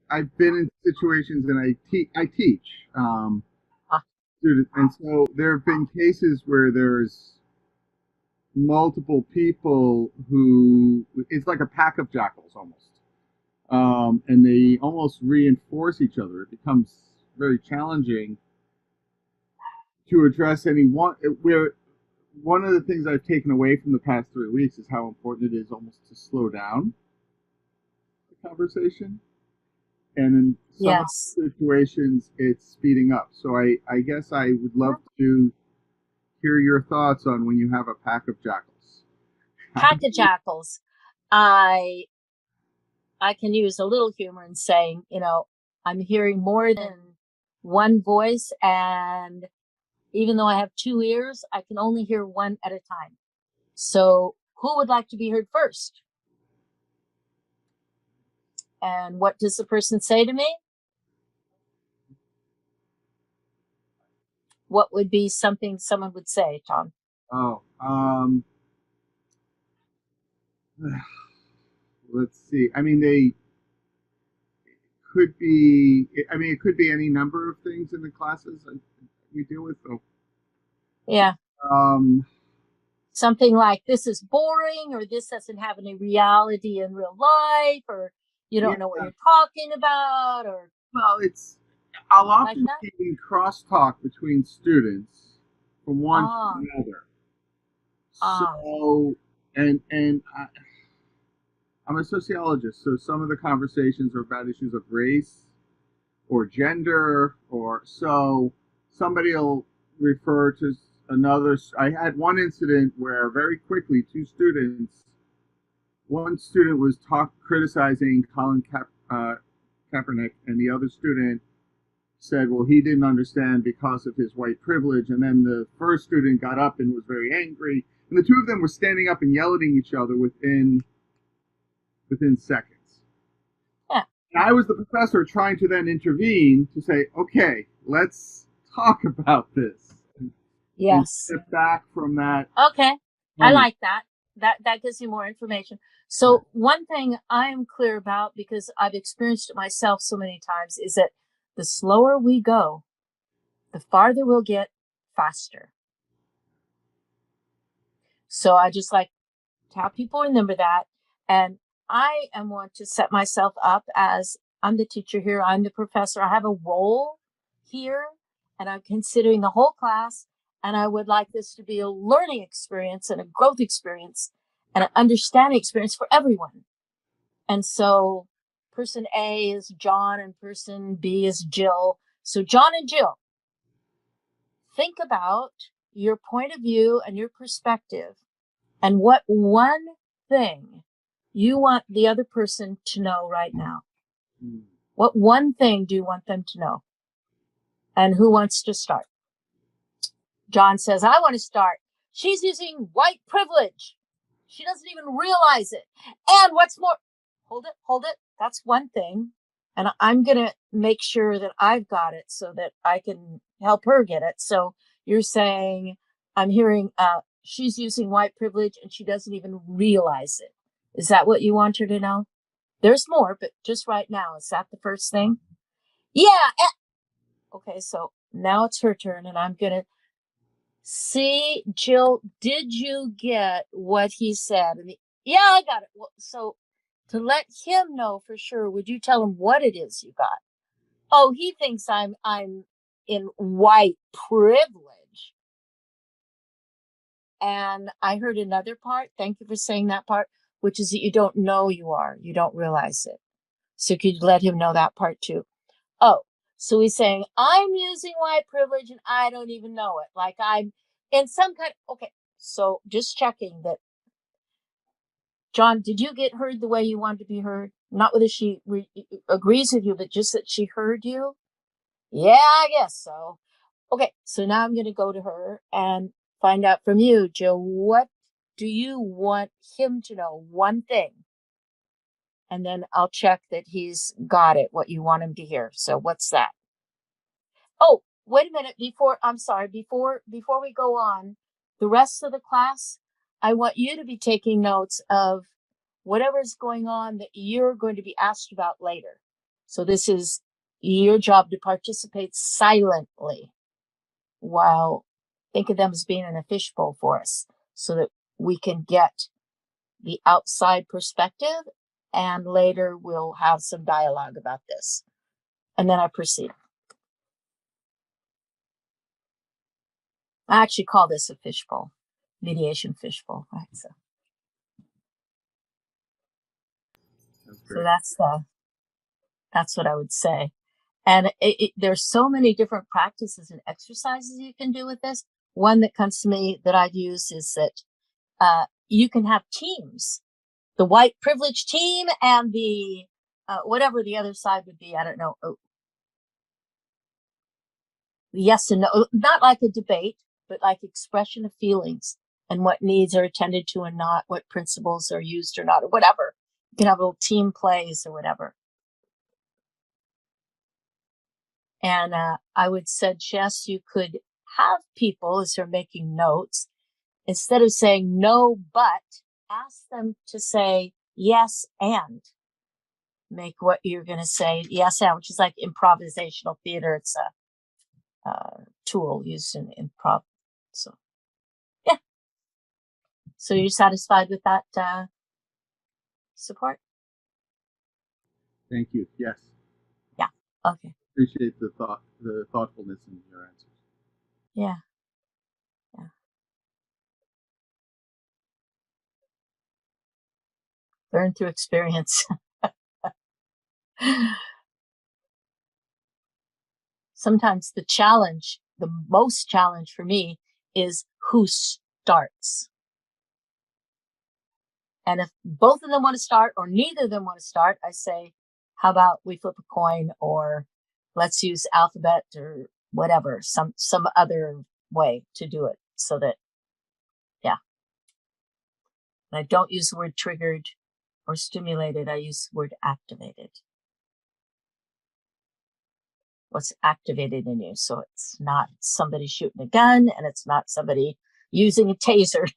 I've been in situations, and I teach Ah, students, and so there have been cases where there's multiple people who it's like a pack of jackals almost, and they almost reinforce each other. It becomes very challenging to address any one. Where one of the things I've taken away from the past 3 weeks is how important it is almost to slow down the conversation. And in some of yes. the situations, it's speeding up. So I guess I would love to hear your thoughts on when you have a pack of jackals. How Pack do of you, jackals. I I can use a little humor in saying, I'm hearing more than one voice, and even though I have two ears, I can only hear one at a time. So, who would like to be heard first? And what does the person say to me? What would be something someone would say, Tom? oh, let's see. I mean, they could be, I mean, it could be any number of things in the classes that we deal with. So, Yeah. um, Something like this is boring, or this doesn't have any reality in real life, or you yeah, don't know what you're talking about, or well, I'll like often that. see crosstalk between students from one to Ah, another. ah, So, and I'm a sociologist, so some of the conversations are about issues of race or gender, or so somebody will refer to another. I had one incident where very quickly two students, one student was criticizing Kaepernick, and the other student said, well, he didn't understand because of his white privilege. And then the first student got up and was very angry. And the two of them were standing up and yelling at each other within seconds. yeah, And I was the professor trying to then intervene to say, okay, let's talk about this and yes. step back from that Okay, I moment. like that. That gives you more information. Right. So one thing I am clear about, because I've experienced it myself so many times, is that the slower we go, the farther we'll get faster. So I just like to have people remember that. And I am want to set myself up as I'm the teacher here, I'm the professor, I have a role here, and I'm considering the whole class. And I would like this to be a learning experience and a growth experience and an understanding experience for everyone. And so person A is John and person B is Jill. So, John and Jill, think about your point of view and your perspective, and what one thing you want the other person to know right now. What one thing do you want them to know? And who wants to start? John says, I want to start. She's using white privilege. She doesn't even realize it. And what's more, hold it. That's one thing. And I'm going to make sure that I've got it so that I can help her get it. So you're saying, I'm hearing, she's using white privilege and she doesn't even realize it. Is that what you want her to know? There's more, but just right now, is that the first thing? Yeah. Okay. So now it's her turn, and I'm going to see, Jill, did you get what he said? And yeah, I got it. Well, so to let him know for sure, would you tell him what it is you got? Oh, he thinks I'm in white privilege. And I heard another part. Thank you for saying that part, which is that you don't know you are. You don't realize it. So could you let him know that part too? Oh, so he's saying, I'm using white privilege and I don't even know it. Like I'm in some kind of, okay. So just checking that, John, did you get heard the way you wanted to be heard? Not whether she agrees with you, but just that she heard you? Yeah, I guess so. Okay, so now I'm going to go to her and find out from you, Joe, what do you want him to know? One thing. And then I'll check that he's got it, what you want him to hear. So what's that? Oh, wait a minute. I'm sorry, before we go on, the rest of the class, I want you to be taking notes of whatever's going on that you're going to be asked about later. So this is your job to participate silently while think of them as being in a fishbowl for us so that we can get the outside perspective, and later we'll have some dialogue about this. And then I proceed. I actually call this a fishbowl, mediation fishbowl, right? So that's what I would say. And there's so many different practices and exercises you can do with this. One that comes to me that I've used is that you can have teams, the white privilege team and the whatever the other side would be. I don't know. Yes and no, not like a debate, but like expression of feelings and what needs are attended to and not, what principles are used or not, or whatever. You can have little team plays or whatever. And I would suggest you could have people, as they're making notes, instead of saying no, but ask them to say yes and make what you're going to say yes and, which is like improvisational theater. It's a tool used in improv. So, yeah. So you're satisfied with that support? Thank you. Yes. Yeah. Okay. Appreciate the thoughtfulness in your answers. Yeah. Yeah. Learn through experience. Sometimes the most challenge for me is who starts. And if both of them want to start or neither of them want to start, I say, how about we flip a coin, or let's use alphabet or whatever, some other way to do it so that, yeah. And I don't use the word triggered or stimulated. I use the word activated. What's activated in you. So it's not somebody shooting a gun and it's not somebody using a taser.